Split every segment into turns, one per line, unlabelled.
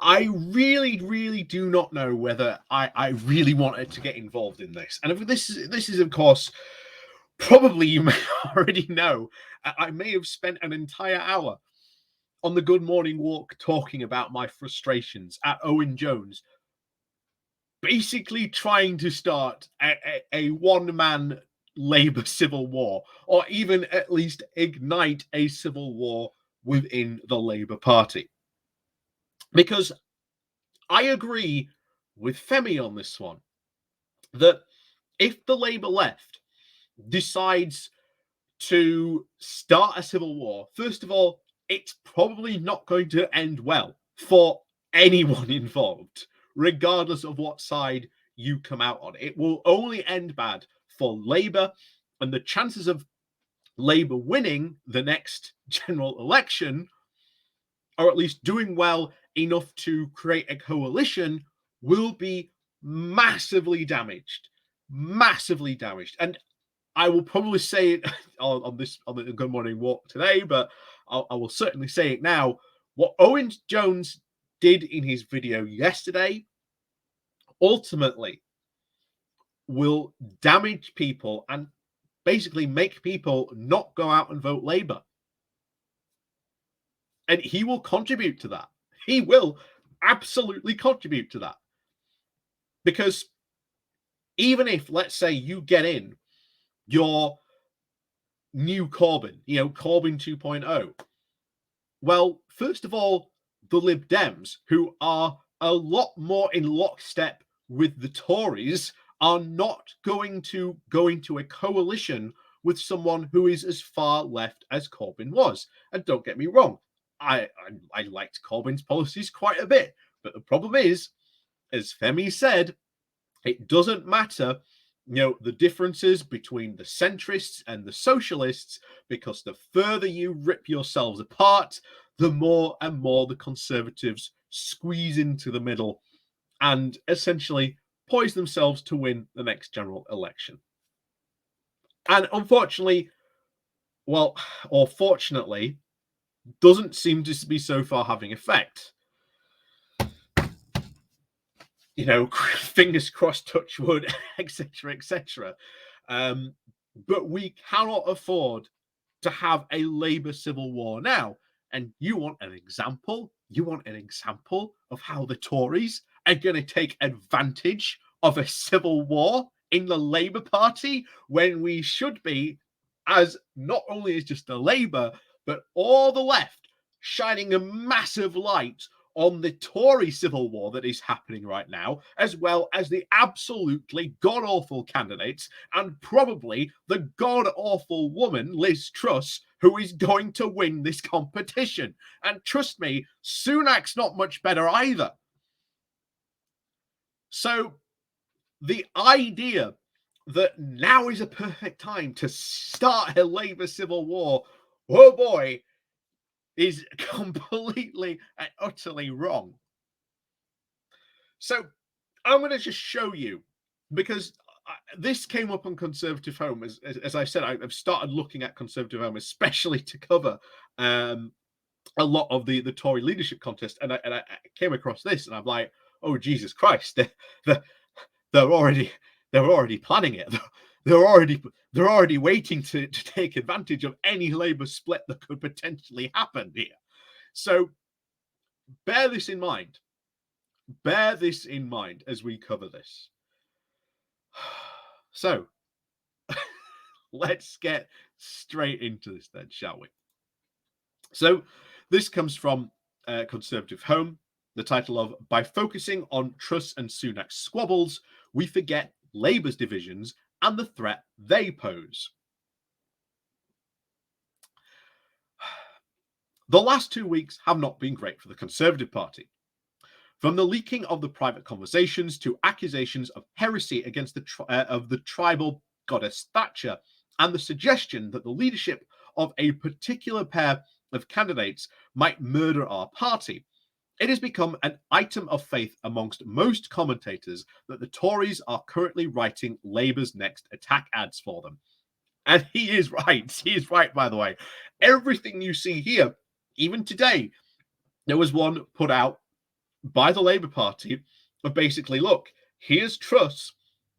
I really, really do not know whether I really wanted to get involved in this. And if this is, of course, probably you may already know, I may have spent an entire hour on the Good Morning Walk talking about my frustrations at Owen Jones, basically trying to start a one-man Labour civil war, or even at least ignite a civil war within the Labour Party. Because I agree with Femi on this one, that if the Labour left decides to start a civil war, first of all, it's probably not going to end well for anyone involved, regardless of what side you come out on. It will only end bad for Labour, and the chances of Labour winning the next general election, or at least doing well enough to create a coalition, will be massively damaged. Massively damaged. And I will probably say it on the Good Morning Walk today, but I will certainly say it now. What Owen Jones did in his video yesterday ultimately will damage people and basically make people not go out and vote Labour. And he will contribute to that. He will absolutely contribute to that. Because even if, let's say, you get in your new Corbyn, Corbyn 2.0, well, first of all, the Lib Dems, who are a lot more in lockstep with the Tories, are not going to go into a coalition with someone who is as far left as Corbyn was. And don't get me wrong, I liked Corbyn's policies quite a bit. But the problem is, as Femi said, it doesn't matter, the differences between the centrists and the socialists, because the further you rip yourselves apart, the more and more the Conservatives squeeze into the middle and essentially poise themselves to win the next general election. And unfortunately, well, or fortunately, doesn't seem to be so far having effect. Fingers crossed, touch wood, etc., etc. But we cannot afford to have a Labour civil war now. And you want an example? You want an example of how the Tories are going to take advantage of a civil war in the Labour Party, when we should be, as not only as just the Labour, but all the left, shining a massive light on the Tory civil war that is happening right now, as well as the absolutely god-awful candidates, and probably the god-awful woman, Liz Truss, who is going to win this competition. And trust me, Sunak's not much better either. So the idea that now is a perfect time to start a Labour civil war, oh boy, is completely and utterly wrong. So I'm going to just show you, because this came up on Conservative Home. As I said, I've started looking at Conservative Home, especially to cover a lot of the Tory leadership contest. And I came across this, and I'm like, oh, Jesus Christ, they're already planning it. They're already waiting to take advantage of any Labour split that could potentially happen here. So bear this in mind. Bear this in mind as we cover this. So let's get straight into this then, shall we? So this comes from Conservative Home, the title of "By Focusing on Truss and Sunak's Squabbles, We Forget Labour's Divisions and the Threat They Pose." The last 2 weeks have not been great for the Conservative Party. From the leaking of the private conversations to accusations of heresy against the tribal goddess Thatcher, and the suggestion that the leadership of a particular pair of candidates might murder our party, it has become an item of faith amongst most commentators that the Tories are currently writing Labour's next attack ads for them. And he is right. He is right, by the way. Everything you see here, even today, there was one put out by the Labour Party of basically, look, here's Truss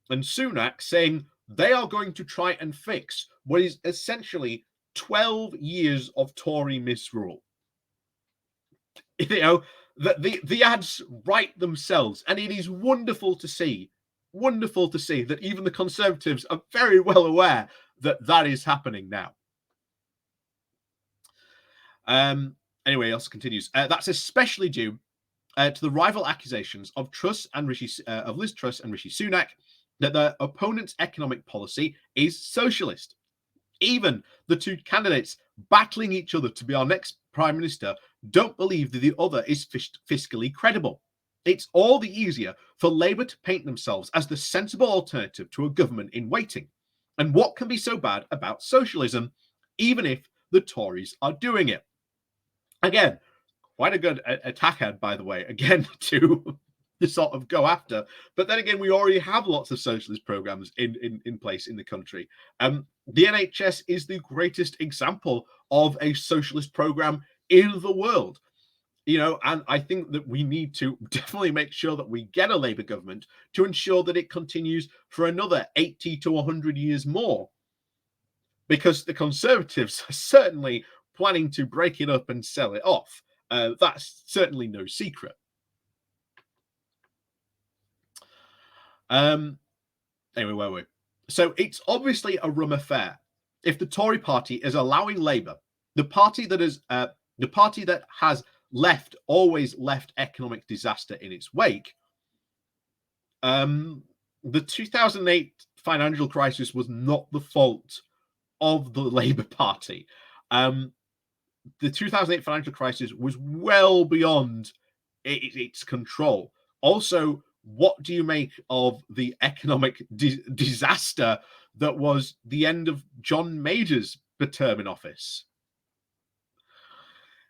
and Sunak saying they are going to try and fix what is essentially 12 years of Tory misrule. You know, the ads write themselves, and it is wonderful to see that even the Conservatives are very well aware that that is happening now. Anyway, else continues. That's especially due to the rival accusations of Liz Truss and Rishi Sunak that their opponent's economic policy is socialist. Even the two candidates battling each other to be our next prime minister don't believe that the other is fiscally credible. It's all the easier for Labour to paint themselves as the sensible alternative to a government in waiting. And what can be so bad about socialism, even if the Tories are doing it? Again, quite a good attack ad, by the way, again, to sort of go after. But then again, we already have lots of socialist programs in place in the country. The NHS is the greatest example of a socialist program in the world. You know, and I think that we need to definitely make sure that we get a Labour government to ensure that it continues for another 80 to 100 years more. Because the Conservatives are certainly planning to break it up and sell it off. That's certainly no secret. Anyway, where were we? So it's obviously a rum affair if the Tory party is allowing Labour, the party that has always left economic disaster in its wake. The 2008 financial crisis was not the fault of the Labour Party. The 2008 financial crisis was well beyond its control. Also, what do you make of the economic disaster that was the end of John Major's term in office?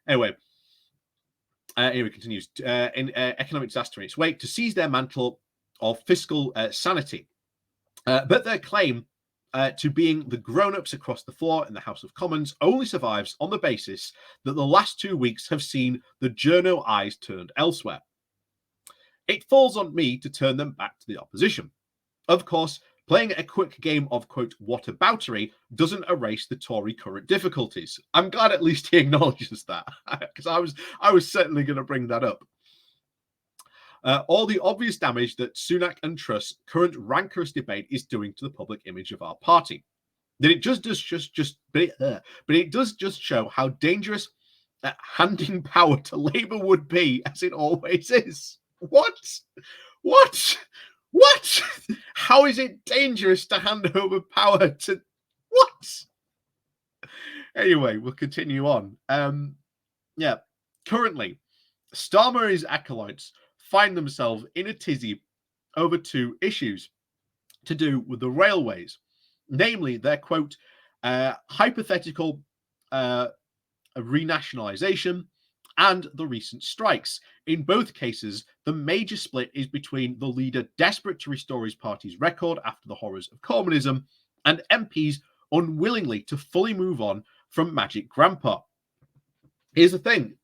Anyway, here it continues. In economic disaster in its wake, to seize their mantle of fiscal sanity. But their claim to being the grown-ups across the floor in the House of Commons only survives on the basis that the last 2 weeks have seen the journo eyes turned elsewhere. It falls on me to turn them back to the opposition. Of course, playing a quick game of, quote, whataboutery doesn't erase the Tory current difficulties. I'm glad at least he acknowledges that, because I was certainly going to bring that up. All the obvious damage that Sunak and Truss' current rancorous debate is doing to the public image of our party. That it but it does just show how dangerous handing power to Labour would be, as it always is. What? How is it dangerous to hand over power to what? Anyway, we'll continue on. Currently, Starmer and his acolytes find themselves in a tizzy over two issues to do with the railways, namely their, quote, hypothetical renationalization and the recent strikes. In both cases, the major split is between the leader desperate to restore his party's record after the horrors of Corbynism and MPs unwillingly to fully move on from Magic Grandpa. Here's the thing.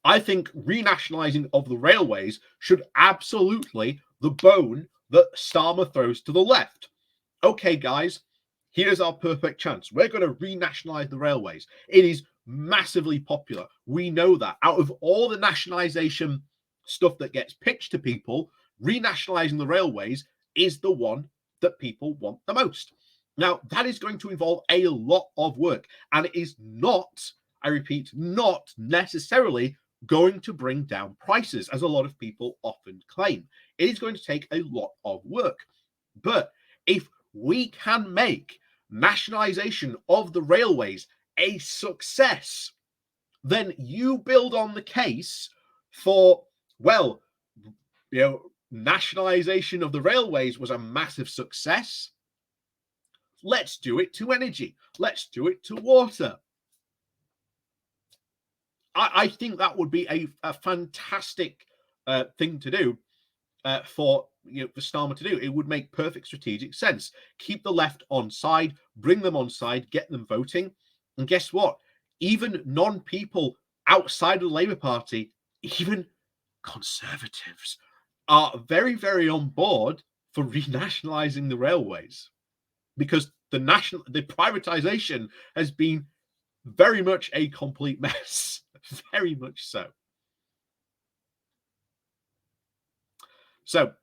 I think renationalizing of the railways should absolutely the bone that Starmer throws to the left. Okay, guys, here's our perfect chance. We're going to renationalize the railways. It is massively popular. We know that. Out of all the nationalization stuff that gets pitched to people, renationalizing the railways is the one that people want the most. Now, that is going to involve a lot of work, and it is not, I repeat, not necessarily going to bring down prices, as a lot of people often claim. It is going to take a lot of work. But if we can make nationalization of the railways a success, then you build on the case for, well, nationalization of the railways was a massive success. Let's do it to energy. Let's do it to water. I think that would be a fantastic thing to do for Starmer to do. It would make perfect strategic sense. Keep the left on side, bring them on side, get them voting. And guess what? Even non-people outside of the Labour Party, even Conservatives are very, very on board for renationalising the railways because the privatisation has been very much a complete mess. Very much so. So,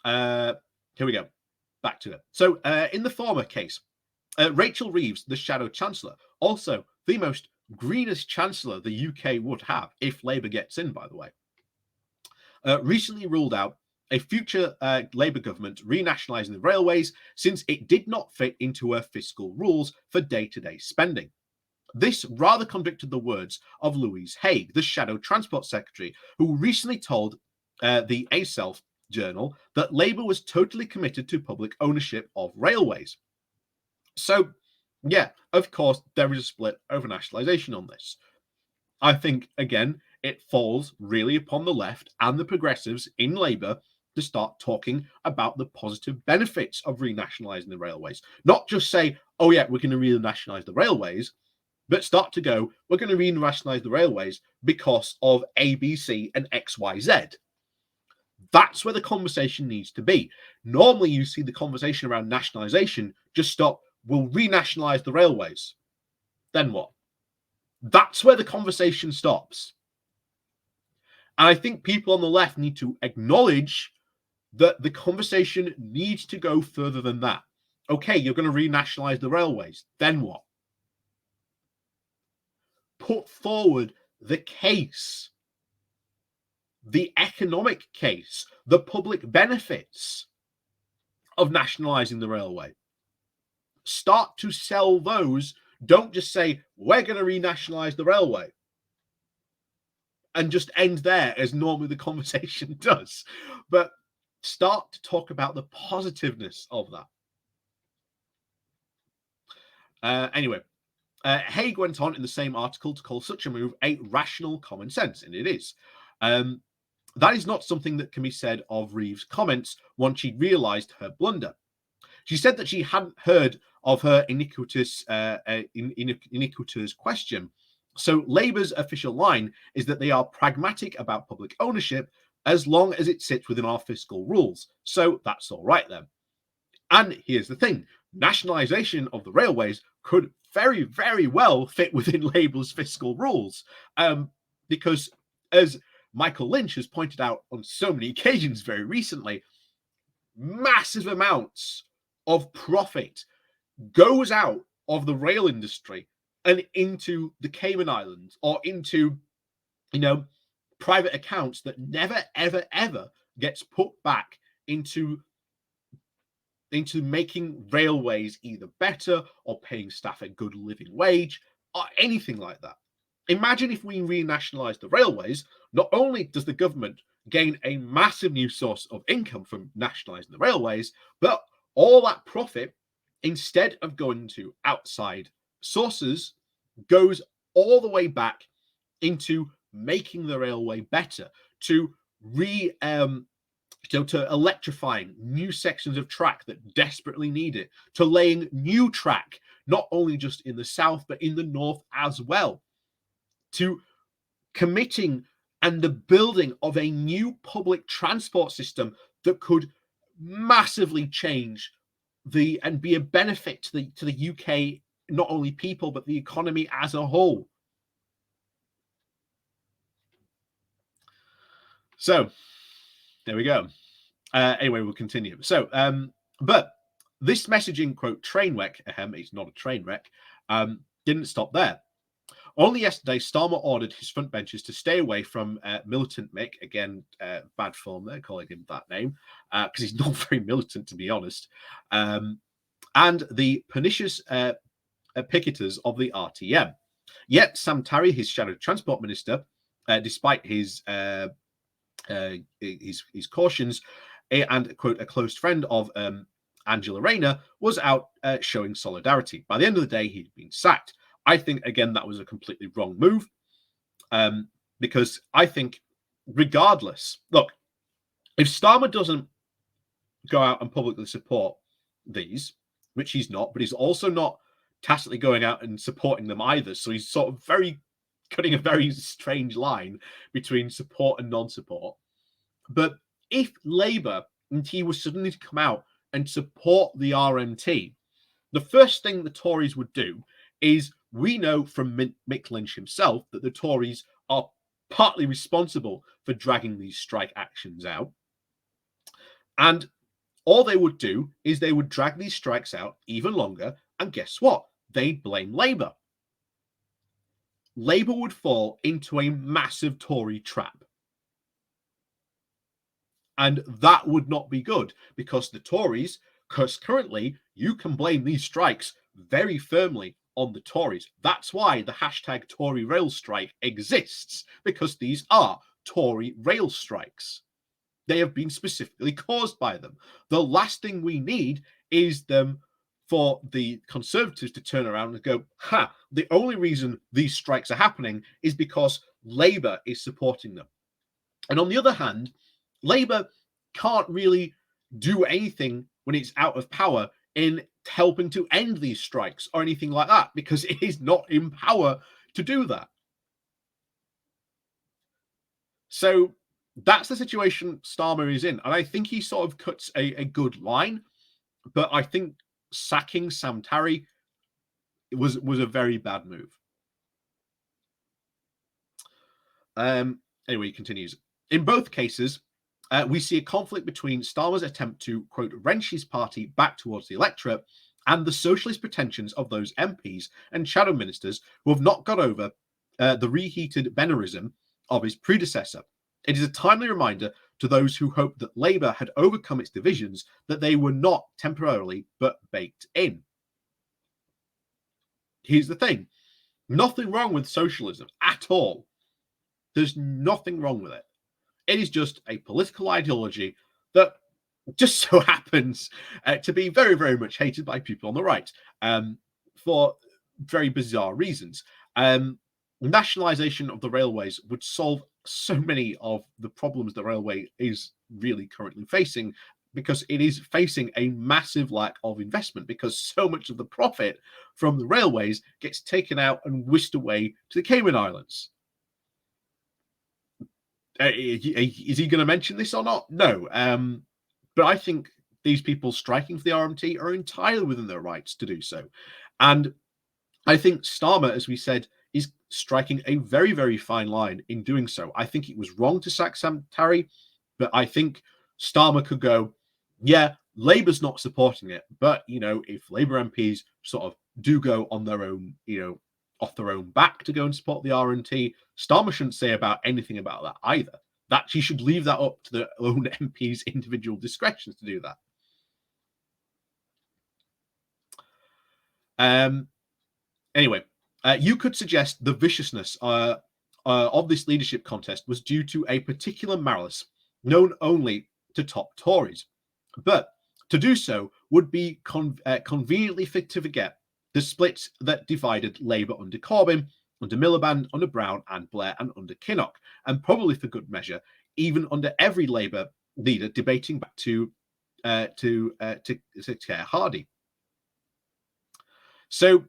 here we go. Back to it. So, in the former case, Rachel Reeves, the Shadow Chancellor, also the most greenest Chancellor the UK would have if Labour gets in, by the way, recently ruled out a future Labour government renationalising the railways since it did not fit into her fiscal rules for day-to-day spending. This rather contradicted the words of Louise Haigh, the Shadow Transport Secretary, who recently told the ASELF journal that Labour was totally committed to public ownership of railways. So, yeah, of course, there is a split over nationalisation on this. I think, again, it falls really upon the left and the progressives in Labour to start talking about the positive benefits of renationalising the railways. Not just say, oh, yeah, we're going to renationalise the railways, but start to go, we're going to renationalise the railways because of A, B, C, and X, Y, Z. That's where the conversation needs to be. Normally, you see the conversation around nationalisation just stop, we'll renationalise the railways. Then what? That's where the conversation stops. And I think people on the left need to acknowledge that the conversation needs to go further than that. Okay, you're going to renationalise the railways. Then what? Put forward the case, the economic case, the public benefits of nationalising the railway. Start to sell those. Don't just say, we're going to renationalise the railway and just end there as normally the conversation does. But start to talk about the positiveness of that. Anyway, Haigh went on in the same article to call such a move a rational common sense, and it is. That is not something that can be said of Reeves' comments once she realised her blunder. She said that she hadn't heard of her iniquitous question. So Labour's official line is that they are pragmatic about public ownership as long as it sits within our fiscal rules. So that's all right then. And here's the thing, nationalisation of the railways could very, very well fit within Labour's fiscal rules. Because as Michael Lynch has pointed out on so many occasions very recently, massive amounts of profit goes out of the rail industry and into the Cayman Islands or into, private accounts that never, ever, ever gets put back into making railways either better or paying staff a good living wage or anything like that. Imagine if we renationalise the railways, not only does the government gain a massive new source of income from nationalising the railways, but all that profit, instead of going to outside sources, goes all the way back into making the railway better, to electrifying new sections of track that desperately need it, to laying new track, not only just in the south, but in the north as well, to committing and the building of a new public transport system that could massively change and be a benefit to the UK, not only people, but the economy as a whole. So there we go. Anyway, we'll continue. So, but this messaging, quote, train wreck, it's not a train wreck, didn't stop there. Only yesterday, Starmer ordered his frontbenchers to stay away from militant Mick. Again, bad form there, calling him that name, because he's not very militant, to be honest. And the pernicious picketers of the RTM. Yet Sam Tarry, his shadow transport minister, despite his cautions, and, quote, a close friend of Angela Rayner, was out showing solidarity. By the end of the day, he'd been sacked. I think, again, that was a completely wrong move, because I think, regardless, look, if Starmer doesn't go out and publicly support these, which he's not, but he's also not tacitly going out and supporting them either, so he's sort of cutting a very strange line between support and non-support. But if Labour and he was suddenly to come out and support the RMT, the first thing the Tories would do is, we know from Mick Lynch himself that the Tories are partly responsible for dragging these strike actions out. And all they would do is they would drag these strikes out even longer. And guess what? They'd blame Labour. Labour would fall into a massive Tory trap. And that would not be good, because the Tories, because currently you can blame these strikes very firmly on the Tories. That's why the hashtag Tory rail strike exists, because these are Tory rail strikes. They have been specifically caused by them. The last thing we need is them for the Conservatives to turn around and go, the only reason these strikes are happening is because Labour is supporting them. And on the other hand, Labour can't really do anything when it's out of power in helping to end these strikes or anything like that, because it is not in power to do that. So that's the situation Starmer is in. And I think he sort of cuts a good line, but I think sacking Sam Tarry was a very bad move. Anyway, he continues. In both cases, we see a conflict between Starmer's attempt to, quote, wrench his party back towards the electorate and the socialist pretensions of those MPs and shadow ministers who have not got over the reheated Bennerism of his predecessor. It is a timely reminder to those who hoped that Labour had overcome its divisions that they were not temporarily but baked in. Here's the thing. Nothing wrong with socialism at all. There's nothing wrong with it. It is just a political ideology that just so happens to be very, very much hated by people on the right for very bizarre reasons. Nationalisation of the railways would solve so many of the problems the railway is really currently facing, because it is facing a massive lack of investment, because so much of the profit from the railways gets taken out and whisked away to the Cayman Islands. Is he going to mention this or not? No. But I think these people striking for the RMT are entirely within their rights to do so. And I think Starmer, as we said, is striking a very, very fine line in doing so. I think it was wrong to sack Sam Tarry, but I think Starmer could go, yeah, Labour's not supporting it, but, if Labour MPs sort of do go on their own, off their own back to go and support the RMT, Starmer shouldn't say about anything about that either. That he should leave that up to their own MPs' individual discretions to do that. Anyway, you could suggest the viciousness of this leadership contest was due to a particular malice known only to top Tories. But to do so would be conveniently to forget the splits that divided Labour under Corbyn, under Miliband, under Brown and Blair, and under Kinnock, and probably for good measure, even under every Labour leader debating back to Keir Hardie. So,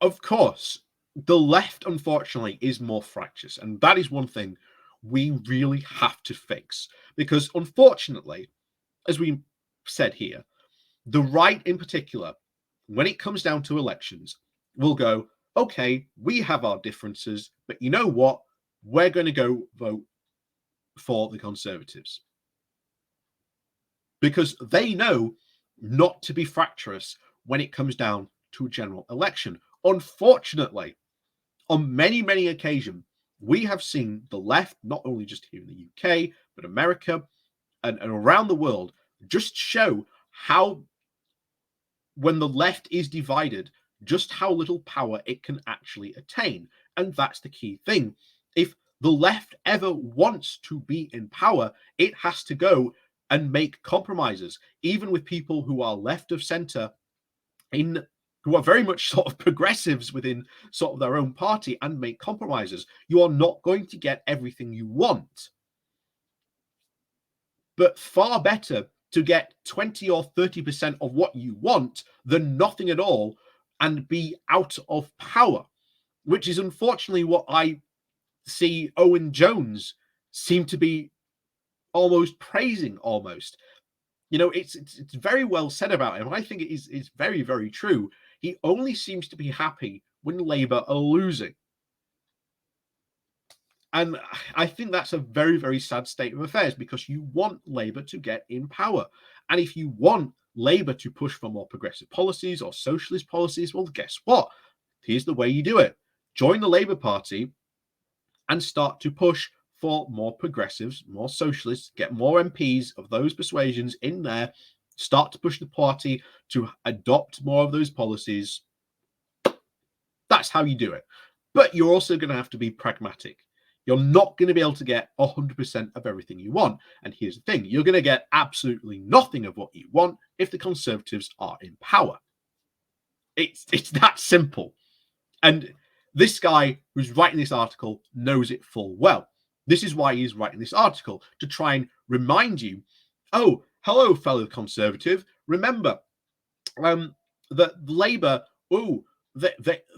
of course, the left, unfortunately, is more fractious, and that is one thing we really have to fix, because, unfortunately, as we said here, the right in particular, when it comes down to elections, will go, okay, we have our differences, but you know what? We're going to go vote for the Conservatives. Because they know not to be fractious when it comes down to a general election. Unfortunately, on many, many occasions, we have seen the left, not only just here in the UK, but America and around the world, just show how, when the left is divided, just how little power it can actually attain. And that's the key thing. If the left ever wants to be in power, it has to go and make compromises, even with people who are left of center, who are very much sort of progressives within sort of their own party, and make compromises. You are not going to get everything you want. But far better to get 20 or 30% of what you want than nothing at all and be out of power, which is unfortunately what I see Owen Jones seem to be almost praising almost. You know, it's very well said about him. I think it is very, very true. He only seems to be happy when Labour are losing. And I think that's a very, very sad state of affairs, because you want Labour to get in power. And if you want Labour to push for more progressive policies or socialist policies, well, guess what? Here's the way you do it. Join the Labour Party and start to push for more progressives, more socialists, get more MPs of those persuasions in there, start to push the party to adopt more of those policies. That's how you do it. But you're also going to have to be pragmatic. You're not going to be able to get 100% of everything you want. And here's the thing, you're going to get absolutely nothing of what you want if the Conservatives are in power. It's that simple. And this guy who's writing this article knows it full well. This is why he's writing this article, to try and remind you, oh, hello, fellow Conservative. Remember that Labour,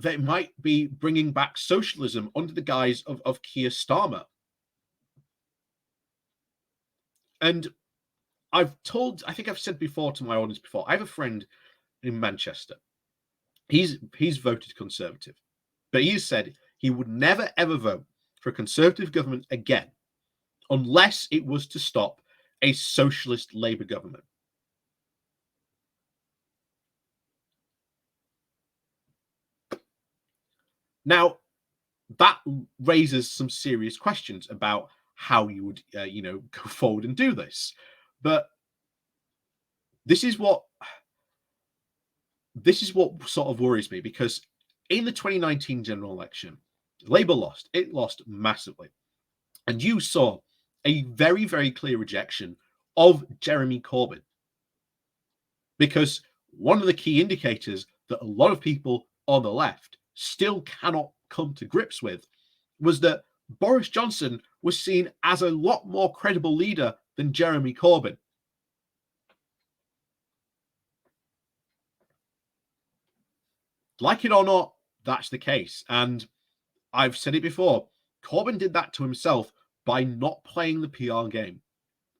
they might be bringing back socialism under the guise of Keir Starmer. And I think I've said before to my audience before, I have a friend in Manchester. He's voted Conservative, but he said he would never ever vote for a Conservative government again unless it was to stop a socialist Labour government. Now, that raises some serious questions about how you would, go forward and do this. But this is what sort of worries me, because in the 2019 general election, Labour lost. It lost massively. And you saw a very, very clear rejection of Jeremy Corbyn. Because one of the key indicators that a lot of people on the left still cannot come to grips with was that Boris Johnson was seen as a lot more credible leader than Jeremy Corbyn. Like it or not, that's the case. And I've said it before, Corbyn did that to himself by not playing the PR game.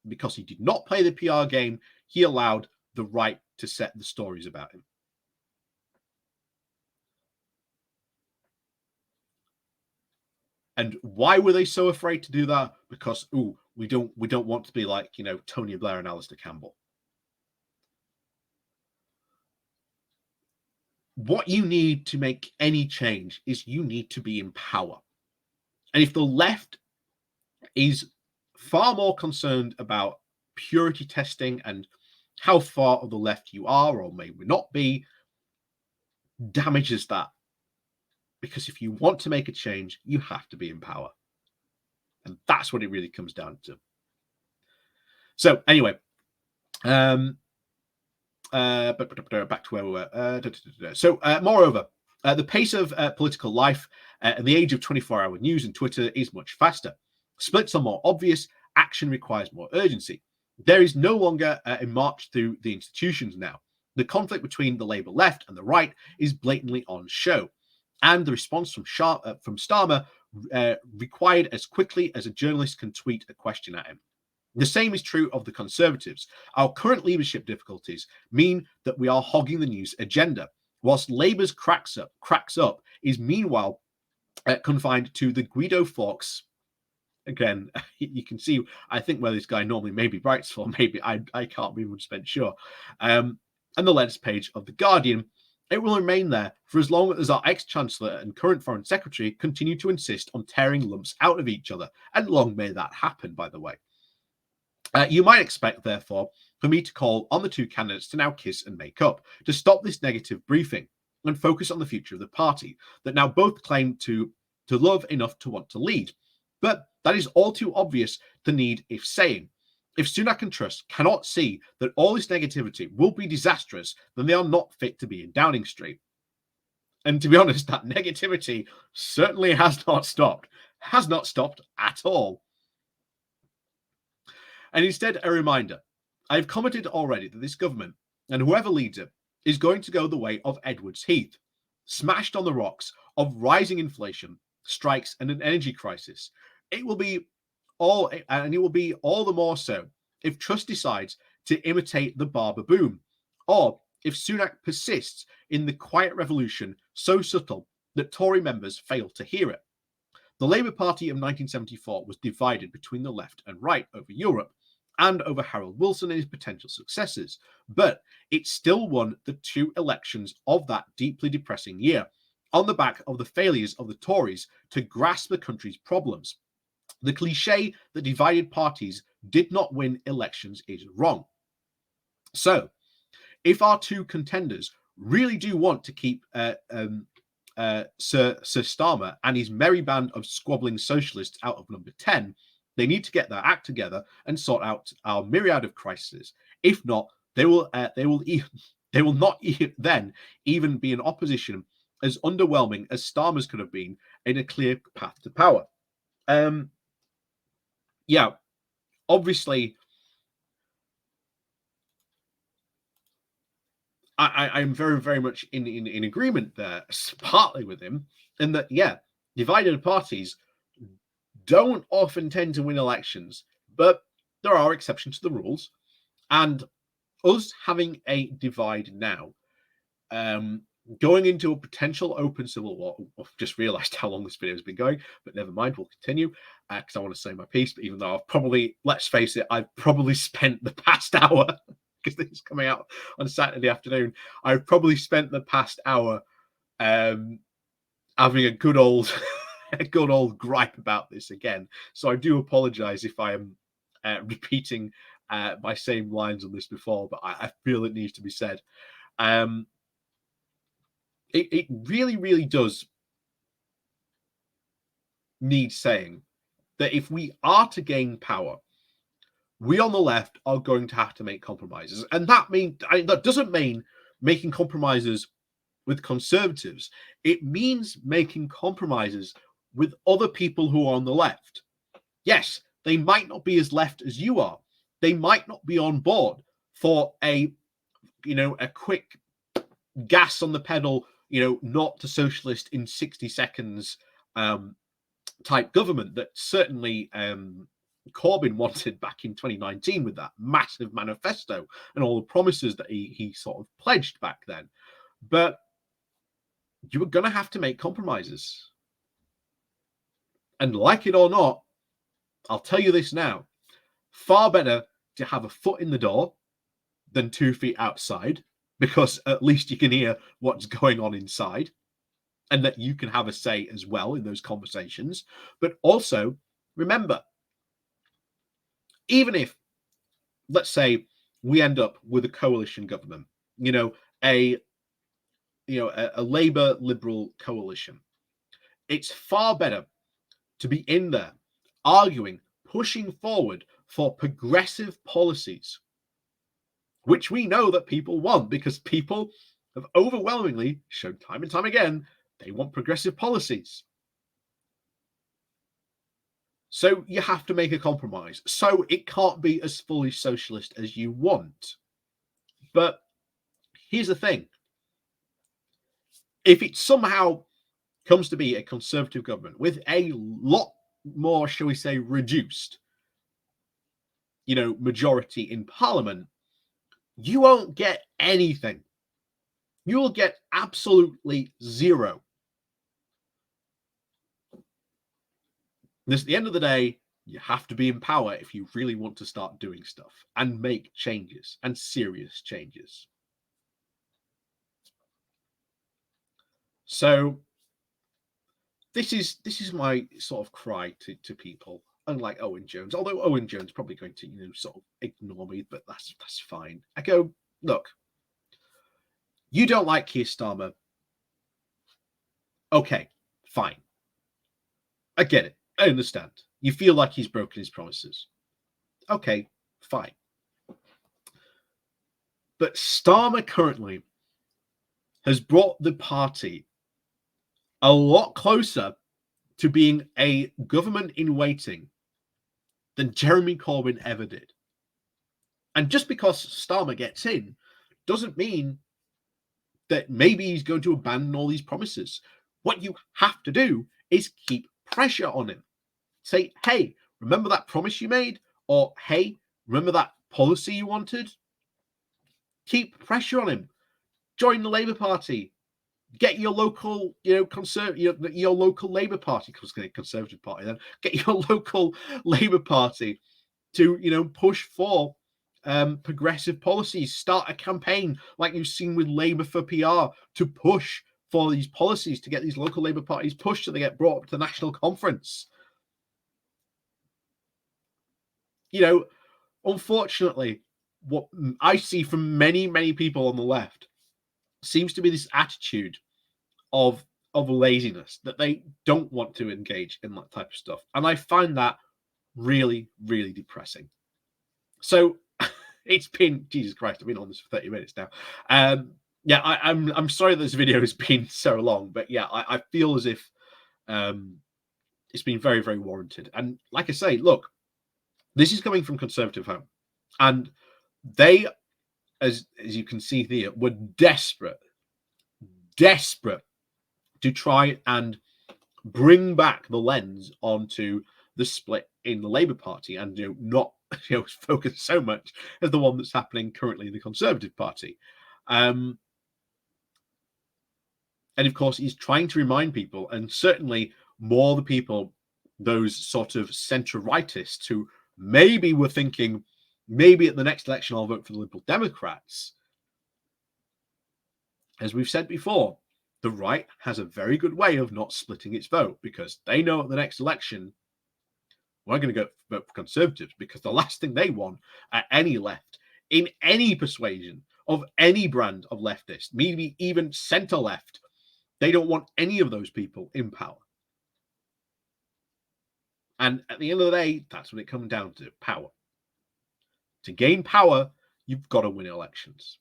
Because he did not play the PR game, he allowed the right to set the stories about him. And why were they so afraid to do that? Because we don't want to be like, Tony Blair and Alistair Campbell. What you need to make any change is you need to be in power. And if the left is far more concerned about purity testing and how far of the left you are or may not be, damages that. Because if you want to make a change, you have to be in power. And that's what it really comes down to. So anyway, back to where we were. So moreover, the pace of political life in the age of 24-hour news and Twitter is much faster. Splits are more obvious. Action requires more urgency. There is no longer a march through the institutions now. The conflict between the Labour left and the right is blatantly on show. And the response from Starmer required as quickly as a journalist can tweet a question at him. The same is true of the Conservatives. Our current leadership difficulties mean that we are hogging the news agenda, whilst Labour's cracks up is meanwhile confined to the Guido Fawkes. Again, you can see, I think, where this guy normally maybe writes for, maybe I can't be 100% sure. And the letters page of The Guardian. It will remain there for as long as our ex-chancellor and current foreign secretary continue to insist on tearing lumps out of each other. And long may that happen, by the way. You might expect, therefore, for me to call on the two candidates to now kiss and make up, to stop this negative briefing and focus on the future of the party that now both claim to love enough to want to lead. But that is all too obvious the need if saying. If Sunak and Truss cannot see that all this negativity will be disastrous, then they are not fit to be in Downing Street. And to be honest, that negativity certainly has not stopped at all. And instead, a reminder. I've commented already that this government, and whoever leads it, is going to go the way of Edward's Heath, smashed on the rocks of rising inflation, strikes, and an energy crisis. It will be all the more so if Truss decides to imitate the Barber boom, or if Sunak persists in the quiet revolution so subtle that Tory members fail to hear it. The Labour Party of 1974 was divided between the left and right over Europe and over Harold Wilson and his potential successors, but it still won the 2 elections of that deeply depressing year on the back of the failures of the Tories to grasp the country's problems. The cliche that divided parties did not win elections is wrong. So, if our 2 contenders really do want to keep Sir Starmer and his merry band of squabbling socialists out of number 10, they need to get their act together and sort out our myriad of crises. If not, they will not then even be an opposition as underwhelming as Starmer's could have been in a clear path to power. Yeah, obviously, I'm very, very much in agreement there, partly with him, in that, yeah, divided parties don't often tend to win elections, but there are exceptions to the rules. And us having a divide now, going into a potential open civil war. I've just realised how long this video has been going, but never mind, we'll continue because I want to say my piece. But even though I've probably, let's face it, I've probably spent the past hour, because this is coming out on Saturday afternoon, I've probably spent the past hour having a good old gripe about this again. So I do apologise if I am repeating my same lines on this before, but I feel it needs to be said. It really, really does need saying that if we are to gain power, we on the left are going to have to make compromises. And that doesn't mean making compromises with conservatives. It means making compromises with other people who are on the left. Yes, they might not be as left as you are. They might not be on board for a quick gas on the pedal, not to socialist in 60 seconds type government that certainly Corbyn wanted back in 2019 with that massive manifesto and all the promises that he sort of pledged back then. But you were going to have to make compromises. And like it or not, I'll tell you this now, far better to have a foot in the door than 2 feet outside, because at least you can hear what's going on inside and that you can have a say as well in those conversations. But also, remember, even if, let's say, we end up with a coalition government, a Labour Liberal coalition, it's far better to be in there arguing, pushing forward for progressive policies, which we know that people want, because people have overwhelmingly shown time and time again they want progressive policies. So you have to make a compromise. So it can't be as fully socialist as you want. But here's the thing. If it somehow comes to be a conservative government with a lot more, shall we say, reduced, majority in parliament, you won't get anything. You will get absolutely zero. At the end of the day, you have to be in power if you really want to start doing stuff and make changes, and serious changes. So this is my sort of cry to people, unlike Owen Jones, although Owen Jones is probably going to sort of ignore me, but that's fine. I go, look, you don't like Keir Starmer. Okay, fine. I get it. I understand. You feel like he's broken his promises. Okay, fine. But Starmer currently has brought the party a lot closer to being a government in waiting than Jeremy Corbyn ever did. And just because Starmer gets in doesn't mean that maybe he's going to abandon all these promises. What you have to do is keep pressure on him. Say, hey, remember that promise you made? Or, hey, remember that policy you wanted? Keep pressure on him. Join the Labour Party. Get your local, your local Labour Party, Conservative Party then, get your local Labour Party to, push for progressive policies. Start a campaign like you've seen with Labour for PR to push for these policies, to get these local Labour parties pushed so they get brought up to the national conference. Unfortunately, what I see from many, many people on the left seems to be this attitude of laziness, that they don't want to engage in that type of stuff. And I find that really, really depressing. So it's been, Jesus Christ, I've been on this for 30 minutes now. Yeah, I'm sorry this video has been so long, but yeah, I feel as if it's been very, very warranted. And like I say, look, this is coming from Conservative Home, and they, as you can see here, were desperate to try and bring back the lens onto the split in the Labour Party, and not focus so much as the one that's happening currently in the Conservative Party. And of course, he's trying to remind people, and certainly more the people, those sort of centre-rightists who maybe were thinking, maybe at the next election I'll vote for the Liberal Democrats. As we've said before, the right has a very good way of not splitting its vote, because they know at the next election we're going to go vote for Conservatives, because the last thing they want at any left, in any persuasion of any brand of leftist, maybe even centre left, they don't want any of those people in power. And at the end of the day, that's what it comes down to: power. To gain power, you've got to win elections.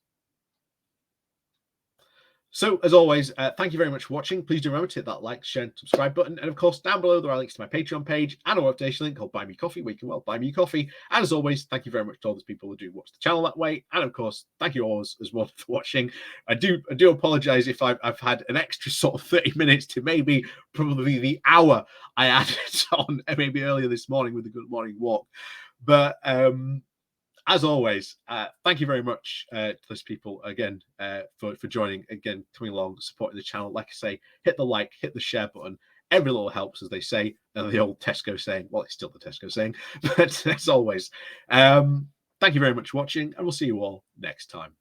So, as always, thank you very much for watching. Please do remember to hit that like, share, and subscribe button. And of course, down below, there are links to my Patreon page and a website link called Buy Me Coffee, where you can, buy me coffee. And as always, thank you very much to all those people who do watch the channel that way. And of course, thank you all as well for watching. I do apologize if I've had an extra sort of 30 minutes to maybe probably the hour I added on maybe earlier this morning with the Good Morning Walk. But as always, thank you very much to those people again for joining, again, coming along, supporting the channel. Like I say, hit the like, hit the share button. Every little helps, as they say. The old Tesco saying. Well, it's still the Tesco saying. But as always, thank you very much for watching, and we'll see you all next time.